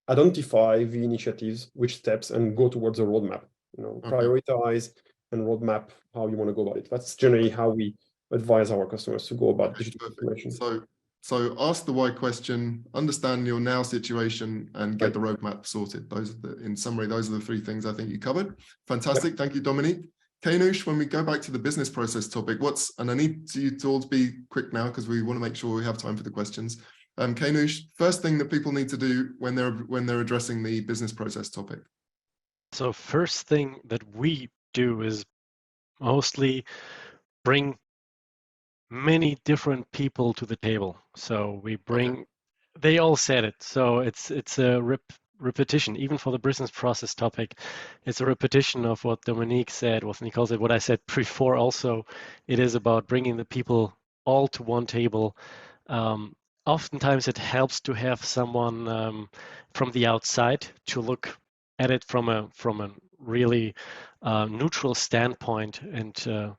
identify the initiatives, which steps, and go towards a roadmap. You know, prioritize and roadmap how you want to go about it. That's generally how we advise our customers to go about digital transformation. So ask the why question, understand your now situation, and get the roadmap sorted. Those are in summary, those are the three things I think you covered. Fantastic. Thank you, Dominique. Kainush, when we go back to the business process topic, and I need you to all be quick now because we want to make sure we have time for the questions. Kainush, first thing that people need to do when they're addressing the business process topic. So first thing that we do is mostly bring many different people to the table. So we bring, they all said it. So it's a repetition, even for the business process topic. It's a repetition of what Dominique said, what Nicole said, what I said before also. It is about bringing the people all to one table. Oftentimes it helps to have someone from the outside to look at it from a really neutral standpoint, and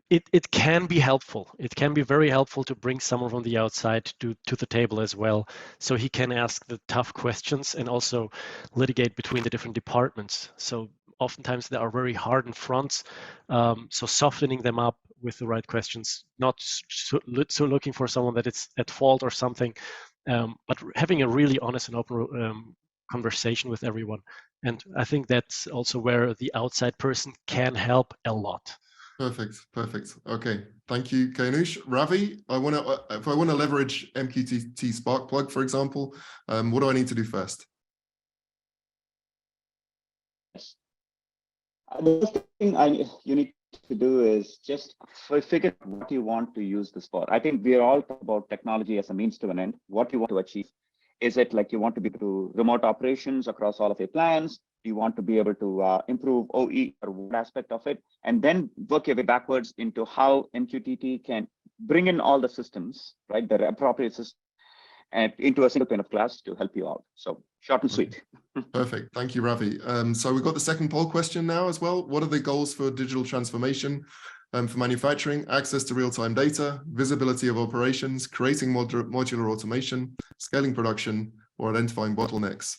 it can be helpful. It can be very helpful to bring someone from the outside to the table as well, so he can ask the tough questions and also litigate between the different departments. So oftentimes there are very hardened fronts, so softening them up with the right questions, not so looking for someone that is at fault or something, but having a really honest and open conversation with everyone. And I think that's also where the outside person can help a lot. Perfect. Okay, thank you, Kainush. Ravi, if I want to leverage MQTT Sparkplug, for example, what do I need to do first? The first thing you need to do is just figure out what you want to use this for. I think we are all talking about technology as a means to an end. What you want to achieve. Is it like you want to be able to remote operations across all of your plants? Do you want to be able to improve OE or what aspect of it? And then work your way backwards into how MQTT can bring in all the systems, right? The appropriate system, and into a single pane of glass to help you out. So short and sweet. Perfect. Thank you, Ravi. So we've got the second poll question now as well. What are the goals for digital transformation for manufacturing? Access to real-time data, visibility of operations, creating modular automation, scaling production, or identifying bottlenecks.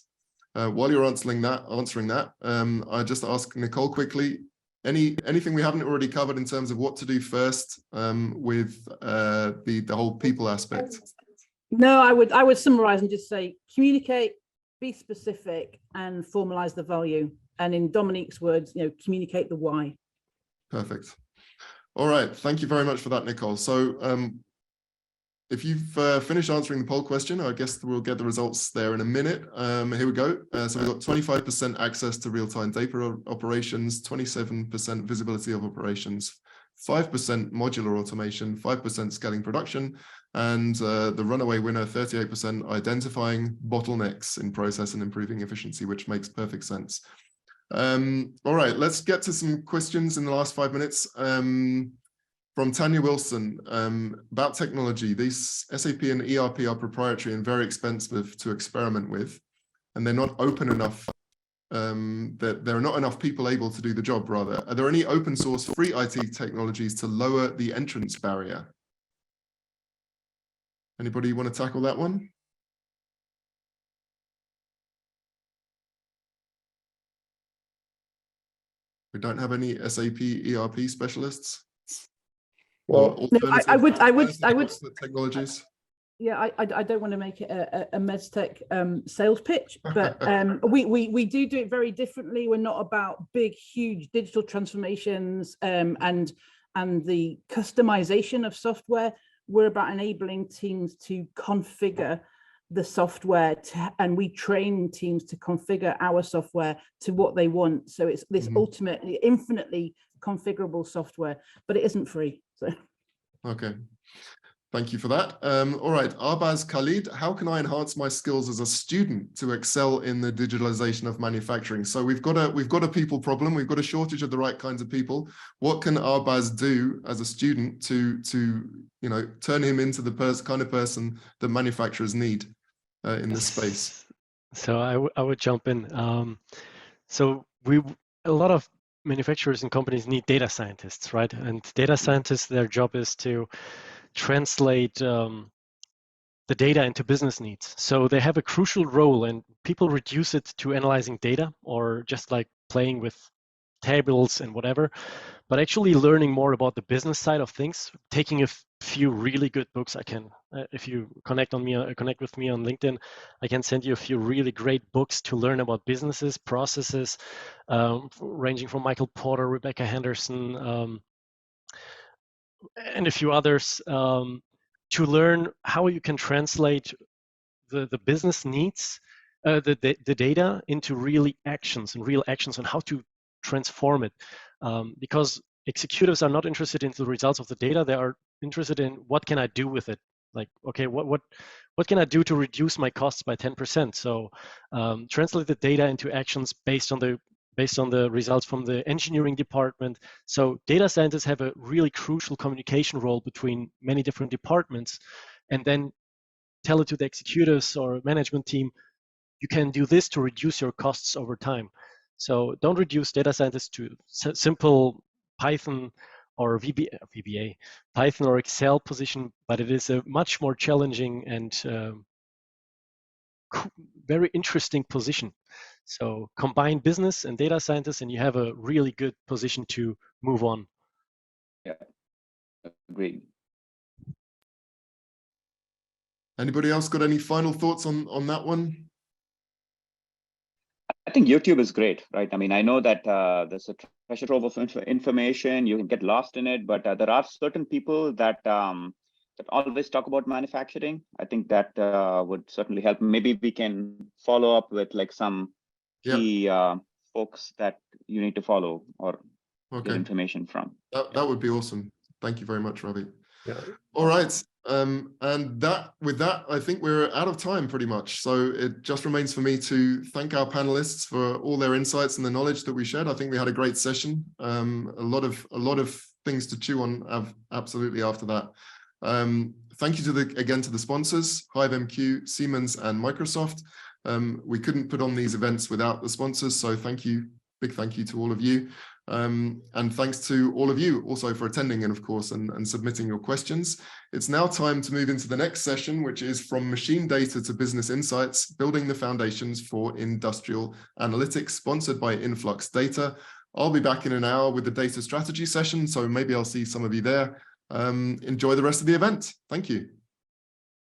While you're answering that, I just ask Nicole quickly, anything we haven't already covered in terms of what to do first with the whole people aspect? No, I would summarize and just say communicate, be specific, and formalize the value. And in Dominique's words, communicate the why. Perfect. All right, thank you very much for that, Nicole. So if you've finished answering the poll question, I guess we'll get the results there in a minute. Here we go. So we've got 25% access to real-time data operations, 27% visibility of operations, 5% modular automation, 5% scaling production, and the runaway winner, 38%, identifying bottlenecks in process and improving efficiency, which makes perfect sense. All right, let's get to some questions in the last 5 minutes. From Tanya Wilson, about technology. These SAP and ERP are proprietary and very expensive to experiment with, and they're not open enough, that there are not enough people able to do the job, rather. Are there any open source free IT technologies to lower the entrance barrier? Anybody want to tackle that one? We don't have any SAP ERP specialists. Well, no, I would technologies. Yeah, I don't want to make it a medtech sales pitch, but we do it very differently. We're not about big, huge digital transformations and the customization of software. We're about enabling teams to configure the software and we train teams to configure our software to what they want. So it's this ultimately infinitely configurable software, but it isn't free. So. Okay. Thank you for that. All right, Arbaz Khalid, how can I enhance my skills as a student to excel in the digitalization of manufacturing? So we've got a people problem. We've got a shortage of the right kinds of people. What can Arbaz do as a student to turn him into the kind of person that manufacturers need in this space? So I would jump in. So a lot of manufacturers and companies need data scientists, right? And data scientists, their job is to translate the data into business needs. So they have a crucial role, and people reduce it to analyzing data or just like playing with tables and whatever, but actually learning more about the business side of things, taking a few really good books. I can, if you connect with me on LinkedIn, I can send you a few really great books to learn about businesses, processes, ranging from Michael Porter, Rebecca Henderson, and a few others, to learn how you can translate the business needs, the data into real actions and how to transform it. Because executives are not interested in the results of the data, they are interested in what can I do with it. Like, okay, what can I do to reduce my costs by 10%? So translate the data into actions based on the results from the engineering department. So data scientists have a really crucial communication role between many different departments, and then tell it to the executives or management team, you can do this to reduce your costs over time. So don't reduce data scientists to simple Python or VBA, Python or Excel position, but it is a much more challenging and very interesting position. So combine business and data scientists and you have a really good position to move on. Yeah, agreed. Anybody else got any final thoughts on that one? I think YouTube is great, right? I mean, I know that there's a treasure trove of information, you can get lost in it, but there are certain people that always talk about manufacturing. I think that would certainly help. Maybe we can follow up with like some key folks that you need to follow or get information from. That would be awesome. Thank you very much, Ravi. Yeah. All right. And with that, I think we're out of time pretty much. So it just remains for me to thank our panelists for all their insights and the knowledge that we shared. I think we had a great session. A lot of things to chew on absolutely after that. Thank you again to the sponsors, HiveMQ, Siemens, and Microsoft. We couldn't put on these events without the sponsors, so thank you, big thank you to all of you. And thanks to all of you also for attending and of course, and submitting your questions. It's now time to move into the next session, which is From Machine Data to Business Insights, Building the Foundations for Industrial Analytics, sponsored by Influx Data. I'll be back in an hour with the data strategy session, so maybe I'll see some of you there. Enjoy the rest of the event. Thank you.